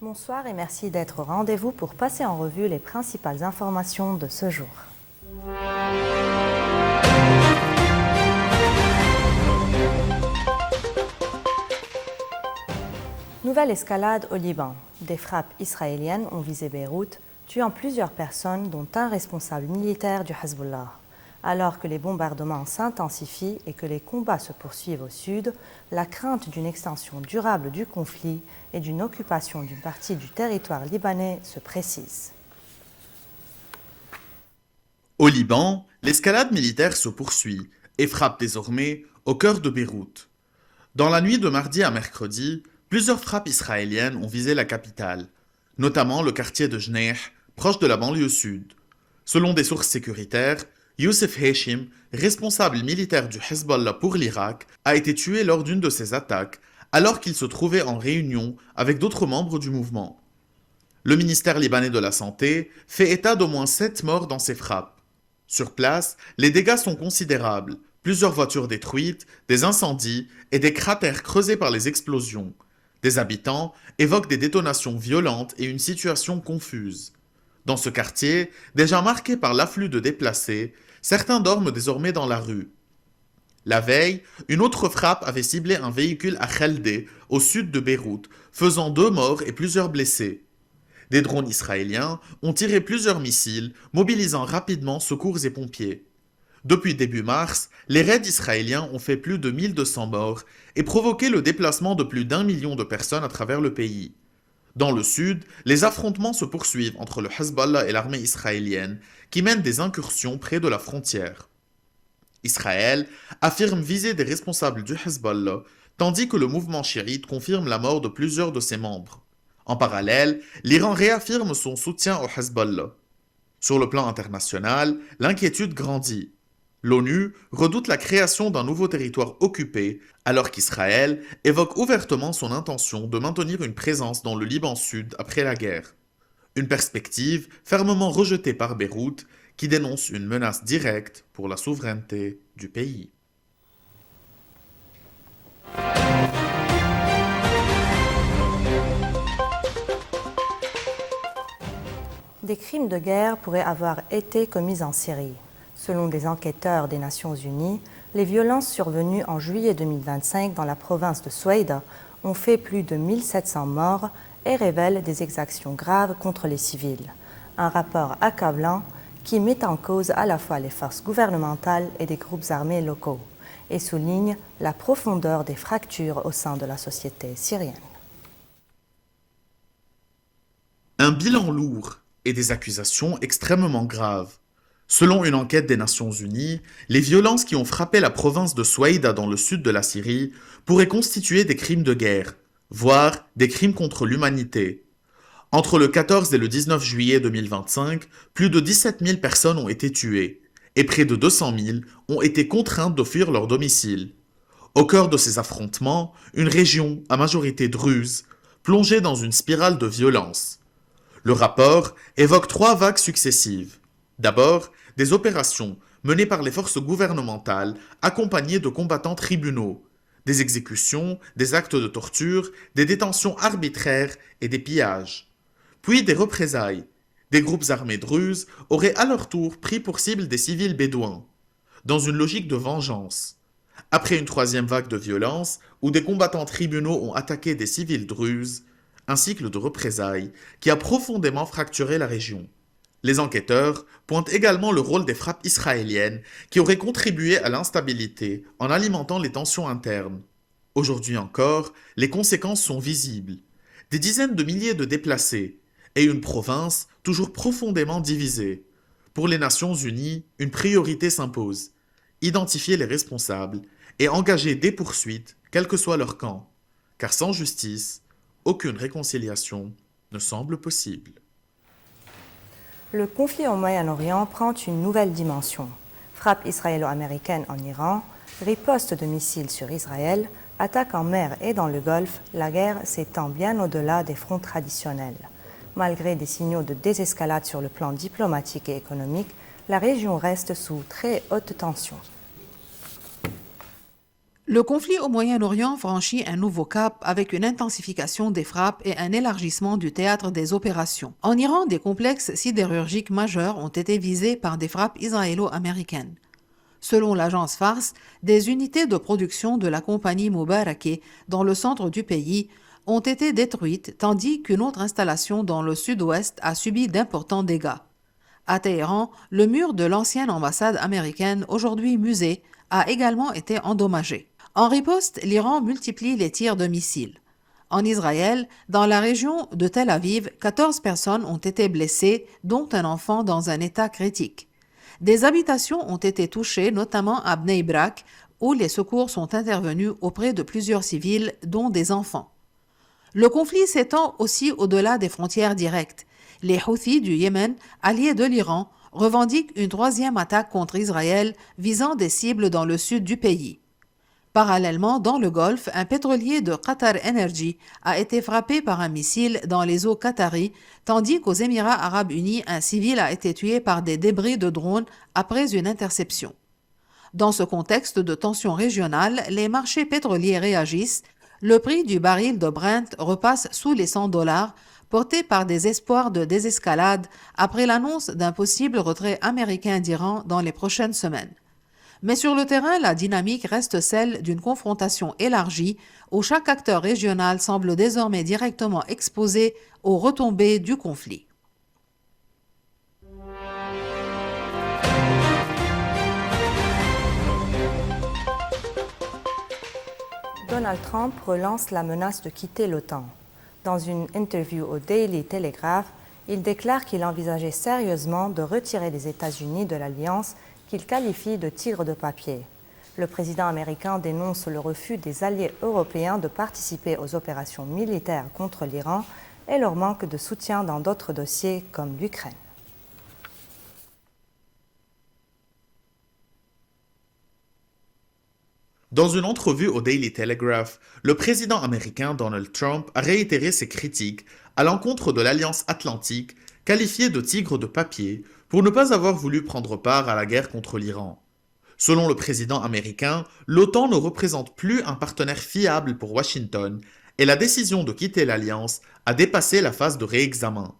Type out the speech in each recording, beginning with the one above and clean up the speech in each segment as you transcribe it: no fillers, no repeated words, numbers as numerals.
Bonsoir et merci d'être au rendez-vous pour passer en revue les principales informations de ce jour. Nouvelle escalade au Liban. Des frappes israéliennes ont visé Beyrouth, tuant plusieurs personnes, dont un responsable militaire du Hezbollah. Alors que les bombardements s'intensifient et que les combats se poursuivent au sud, la crainte d'une extension durable du conflit et d'une occupation d'une partie du territoire libanais se précise. Au Liban, l'escalade militaire se poursuit et frappe désormais au cœur de Beyrouth. Dans la nuit de mardi à mercredi, plusieurs frappes israéliennes ont visé la capitale, notamment le quartier de Jneih, proche de la banlieue sud. Selon des sources sécuritaires, Youssef Heshim, responsable militaire du Hezbollah pour l'Irak, a été tué lors d'une de ces attaques, alors qu'il se trouvait en réunion avec d'autres membres du mouvement. Le ministère libanais de la Santé fait état d'au moins 7 morts dans ces frappes. Sur place, les dégâts sont considérables, plusieurs voitures détruites, des incendies et des cratères creusés par les explosions. Des habitants évoquent des détonations violentes et une situation confuse. Dans ce quartier, déjà marqué par l'afflux de déplacés, certains dorment désormais dans la rue. La veille, une autre frappe avait ciblé un véhicule à Khaldé, au sud de Beyrouth, faisant 2 morts et plusieurs blessés. Des drones israéliens ont tiré plusieurs missiles, mobilisant rapidement secours et pompiers. Depuis début mars, les raids israéliens ont fait plus de 1200 morts et provoqué le déplacement de plus d'1 million de personnes à travers le pays. Dans le sud, les affrontements se poursuivent entre le Hezbollah et l'armée israélienne, qui mènent des incursions près de la frontière. Israël affirme viser des responsables du Hezbollah, tandis que le mouvement chiite confirme la mort de plusieurs de ses membres. En parallèle, l'Iran réaffirme son soutien au Hezbollah. Sur le plan international, l'inquiétude grandit. L'ONU redoute la création d'un nouveau territoire occupé, alors qu'Israël évoque ouvertement son intention de maintenir une présence dans le Liban Sud après la guerre. Une perspective fermement rejetée par Beyrouth, qui dénonce une menace directe pour la souveraineté du pays. Des crimes de guerre pourraient avoir été commis en Syrie. Selon des enquêteurs des Nations Unies, les violences survenues en juillet 2025 dans la province de Soueïda ont fait plus de 1700 morts et révèlent des exactions graves contre les civils. Un rapport accablant qui met en cause à la fois les forces gouvernementales et des groupes armés locaux et souligne la profondeur des fractures au sein de la société syrienne. Un bilan lourd et des accusations extrêmement graves. Selon une enquête des Nations Unies, les violences qui ont frappé la province de Soueïda dans le sud de la Syrie pourraient constituer des crimes de guerre, voire des crimes contre l'humanité. Entre le 14 et le 19 juillet 2025, plus de 17 000 personnes ont été tuées, et près de 200 000 ont été contraintes de fuir leur domicile. Au cœur de ces affrontements, une région à majorité druze, plongée dans une spirale de violence. Le rapport évoque 3 vagues successives. D'abord, des opérations menées par les forces gouvernementales accompagnées de combattants tribunaux, des exécutions, des actes de torture, des détentions arbitraires et des pillages. Puis des représailles. Des groupes armés druzes auraient à leur tour pris pour cible des civils bédouins, dans une logique de vengeance. Après une 3e vague de violence, où des combattants tribunaux ont attaqué des civils druzes, un cycle de représailles qui a profondément fracturé la région. Les enquêteurs pointent également le rôle des frappes israéliennes qui auraient contribué à l'instabilité en alimentant les tensions internes. Aujourd'hui encore, les conséquences sont visibles. Des dizaines de milliers de déplacés et une province toujours profondément divisée. Pour les Nations Unies, une priorité s'impose: identifier les responsables et engager des poursuites, quel que soit leur camp. Car sans justice, aucune réconciliation ne semble possible. Le conflit au Moyen-Orient prend une nouvelle dimension. Frappe israélo-américaine en Iran, riposte de missiles sur Israël, attaque en mer et dans le Golfe, la guerre s'étend bien au-delà des fronts traditionnels. Malgré des signaux de désescalade sur le plan diplomatique et économique, la région reste sous très haute tension. Le conflit au Moyen-Orient franchit un nouveau cap avec une intensification des frappes et un élargissement du théâtre des opérations. En Iran, des complexes sidérurgiques majeurs ont été visés par des frappes israélo-américaines. Selon l'agence Fars, des unités de production de la compagnie Moubarakeh dans le centre du pays ont été détruites tandis qu'une autre installation dans le sud-ouest a subi d'importants dégâts. À Téhéran, le mur de l'ancienne ambassade américaine, aujourd'hui musée, a également été endommagé. En riposte, l'Iran multiplie les tirs de missiles. En Israël, dans la région de Tel Aviv, 14 personnes ont été blessées, dont un enfant dans un état critique. Des habitations ont été touchées, notamment à Bnei Brak, où les secours sont intervenus auprès de plusieurs civils, dont des enfants. Le conflit s'étend aussi au-delà des frontières directes. Les Houthis du Yémen, alliés de l'Iran, revendiquent une troisième attaque contre Israël visant des cibles dans le sud du pays. Parallèlement, dans le Golfe, un pétrolier de Qatar Energy a été frappé par un missile dans les eaux qataries, tandis qu'aux Émirats arabes unis, un civil a été tué par des débris de drones après une interception. Dans ce contexte de tension régionale, les marchés pétroliers réagissent. Le prix du baril de Brent repasse sous les $100, porté par des espoirs de désescalade après l'annonce d'un possible retrait américain d'Iran dans les prochaines semaines. Mais sur le terrain, la dynamique reste celle d'une confrontation élargie où chaque acteur régional semble désormais directement exposé aux retombées du conflit. Donald Trump relance la menace de quitter l'OTAN. Dans une interview au Daily Telegraph, il déclare qu'il envisageait sérieusement de retirer les États-Unis de l'alliance qu'il qualifie de tigre de papier. Le président américain dénonce le refus des alliés européens de participer aux opérations militaires contre l'Iran et leur manque de soutien dans d'autres dossiers comme l'Ukraine. Dans une entrevue au Daily Telegraph, le président américain Donald Trump a réitéré ses critiques à l'encontre de l'Alliance Atlantique, qualifiée de tigre de papier, pour ne pas avoir voulu prendre part à la guerre contre l'Iran. Selon le président américain, l'OTAN ne représente plus un partenaire fiable pour Washington et la décision de quitter l'Alliance a dépassé la phase de réexamen.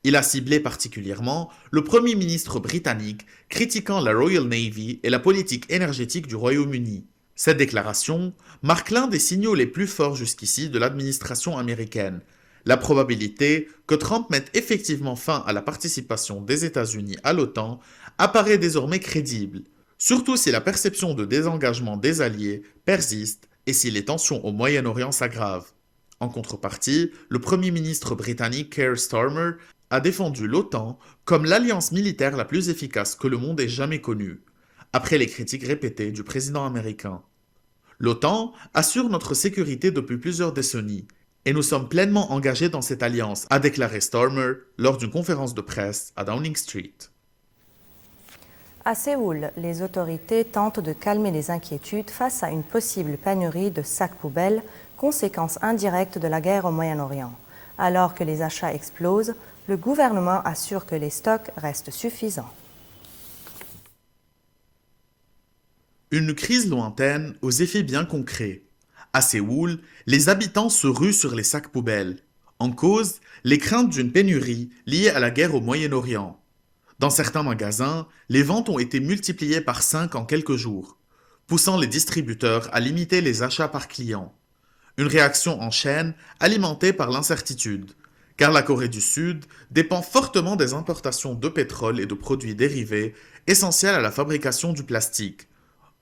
Il a ciblé particulièrement le Premier ministre britannique, critiquant la Royal Navy et la politique énergétique du Royaume-Uni. Cette déclaration marque l'un des signaux les plus forts jusqu'ici de l'administration américaine. La probabilité que Trump mette effectivement fin à la participation des États-Unis à l'OTAN apparaît désormais crédible, surtout si la perception de désengagement des alliés persiste et si les tensions au Moyen-Orient s'aggravent. En contrepartie, le Premier ministre britannique Keir Starmer a défendu l'OTAN comme l'alliance militaire la plus efficace que le monde ait jamais connue, après les critiques répétées du président américain. L'OTAN assure notre sécurité depuis plusieurs décennies, et nous sommes pleinement engagés dans cette alliance, a déclaré Starmer lors d'une conférence de presse à Downing Street. À Séoul, les autorités tentent de calmer les inquiétudes face à une possible pénurie de sacs poubelles, conséquence indirecte de la guerre au Moyen-Orient. Alors que les achats explosent, le gouvernement assure que les stocks restent suffisants. Une crise lointaine aux effets bien concrets. À Séoul, les habitants se ruent sur les sacs poubelles. En cause, les craintes d'une pénurie liée à la guerre au Moyen-Orient. Dans certains magasins, les ventes ont été multipliées par 5 en quelques jours, poussant les distributeurs à limiter les achats par client. Une réaction en chaîne alimentée par l'incertitude, car la Corée du Sud dépend fortement des importations de pétrole et de produits dérivés essentiels à la fabrication du plastique.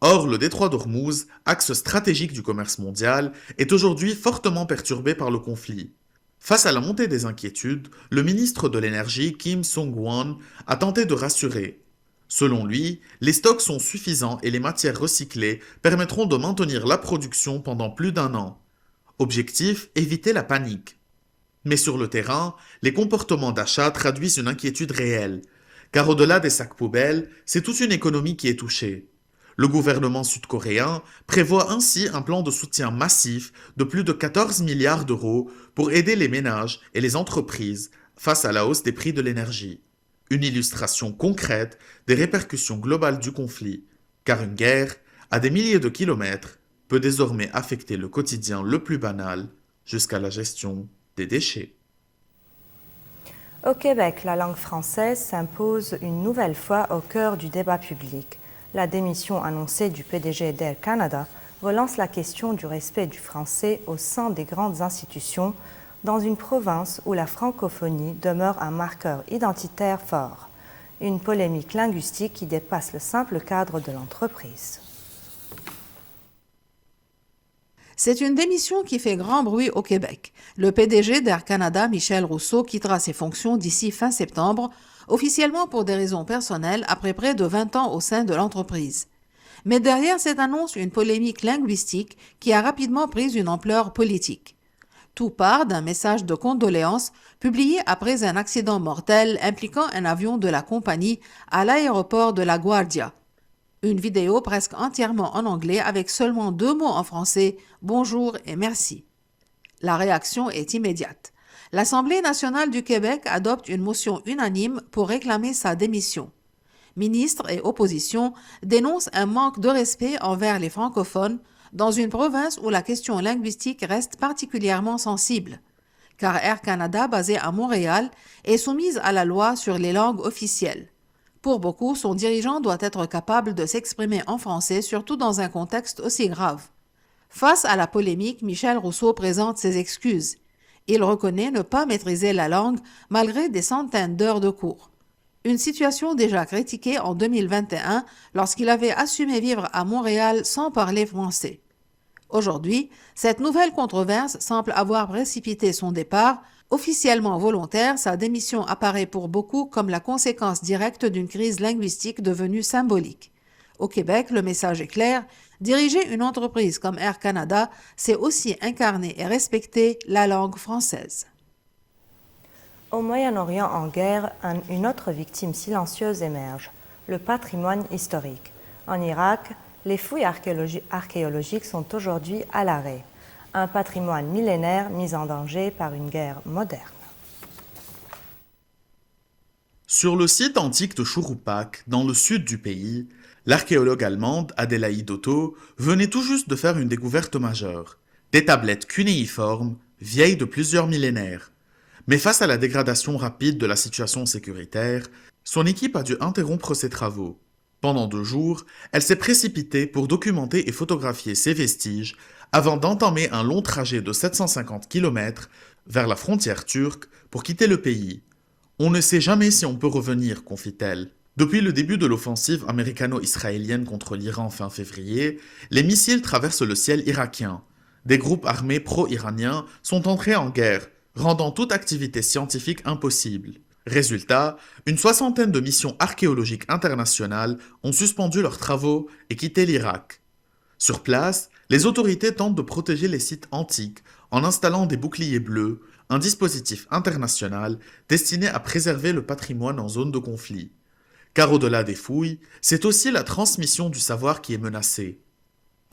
Or, le détroit d'Ormuz, axe stratégique du commerce mondial, est aujourd'hui fortement perturbé par le conflit. Face à la montée des inquiétudes, le ministre de l'Énergie, Kim Song-won, a tenté de rassurer. Selon lui, les stocks sont suffisants et les matières recyclées permettront de maintenir la production pendant plus d'1 an. Objectif, éviter la panique. Mais sur le terrain, les comportements d'achat traduisent une inquiétude réelle, car au-delà des sacs poubelles, c'est toute une économie qui est touchée. Le gouvernement sud-coréen prévoit ainsi un plan de soutien massif de plus de 14 milliards d'euros pour aider les ménages et les entreprises face à la hausse des prix de l'énergie. Une illustration concrète des répercussions globales du conflit, car une guerre, à des milliers de kilomètres, peut désormais affecter le quotidien le plus banal jusqu'à la gestion des déchets. Au Québec, la langue française s'impose une nouvelle fois au cœur du débat public. La démission annoncée du PDG d'Air Canada relance la question du respect du français au sein des grandes institutions dans une province où la francophonie demeure un marqueur identitaire fort. Une polémique linguistique qui dépasse le simple cadre de l'entreprise. C'est une démission qui fait grand bruit au Québec. Le PDG d'Air Canada, Michel Rousseau, quittera ses fonctions d'ici fin septembre, officiellement pour des raisons personnelles après près de 20 ans au sein de l'entreprise. Mais derrière cette annonce, une polémique linguistique qui a rapidement pris une ampleur politique. Tout part d'un message de condoléances publié après un accident mortel impliquant un avion de la compagnie à l'aéroport de La Guardia. Une vidéo presque entièrement en anglais avec seulement 2 mots en français, bonjour et merci. La réaction est immédiate. L'Assemblée nationale du Québec adopte une motion unanime pour réclamer sa démission. Ministres et opposition dénoncent un manque de respect envers les francophones dans une province où la question linguistique reste particulièrement sensible, car Air Canada, basé à Montréal, est soumise à la loi sur les langues officielles. Pour beaucoup, son dirigeant doit être capable de s'exprimer en français, surtout dans un contexte aussi grave. Face à la polémique, Michel Rousseau présente ses excuses. Il reconnaît ne pas maîtriser la langue malgré des centaines d'heures de cours. Une situation déjà critiquée en 2021 lorsqu'il avait assumé vivre à Montréal sans parler français. Aujourd'hui, cette nouvelle controverse semble avoir précipité son départ. Officiellement volontaire, sa démission apparaît pour beaucoup comme la conséquence directe d'une crise linguistique devenue symbolique. Au Québec, le message est clair, diriger une entreprise comme Air Canada, c'est aussi incarner et respecter la langue française. Au Moyen-Orient en guerre, une autre victime silencieuse émerge, le patrimoine historique. En Irak, les fouilles archéologiques sont aujourd'hui à l'arrêt. Un patrimoine millénaire mis en danger par une guerre moderne. Sur le site antique de Chouroupak, dans le sud du pays, l'archéologue allemande Adélaïde Otto venait tout juste de faire une découverte majeure. Des tablettes cunéiformes, vieilles de plusieurs millénaires. Mais face à la dégradation rapide de la situation sécuritaire, son équipe a dû interrompre ses travaux. Pendant 2 jours, elle s'est précipitée pour documenter et photographier ces vestiges avant d'entamer un long trajet de 750 km vers la frontière turque pour quitter le pays. On ne sait jamais si on peut revenir, confie-t-elle. Depuis le début de l'offensive américano-israélienne contre l'Iran fin février, les missiles traversent le ciel irakien. Des groupes armés pro-iraniens sont entrés en guerre, rendant toute activité scientifique impossible. Résultat, une 60aine de missions archéologiques internationales ont suspendu leurs travaux et quitté l'Irak. Sur place, les autorités tentent de protéger les sites antiques en installant des boucliers bleus, un dispositif international destiné à préserver le patrimoine en zone de conflit. Car au-delà des fouilles, c'est aussi la transmission du savoir qui est menacée.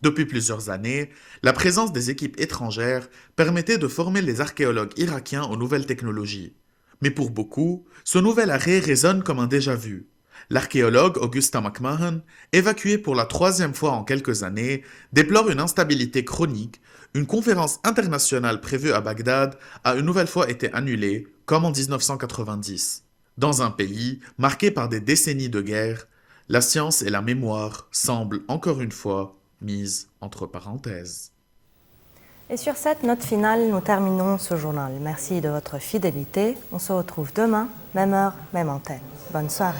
Depuis plusieurs années, la présence des équipes étrangères permettait de former les archéologues irakiens aux nouvelles technologies. Mais pour beaucoup, ce nouvel arrêt résonne comme un déjà-vu. L'archéologue Augusta McMahon, évacué pour la 3e fois en quelques années, déplore une instabilité chronique. Une conférence internationale prévue à Bagdad a une nouvelle fois été annulée, comme en 1990. Dans un pays marqué par des décennies de guerre, la science et la mémoire semblent encore une fois mises entre parenthèses. Et sur cette note finale, nous terminons ce journal. Merci de votre fidélité. On se retrouve demain, même heure, même antenne. Bonne soirée.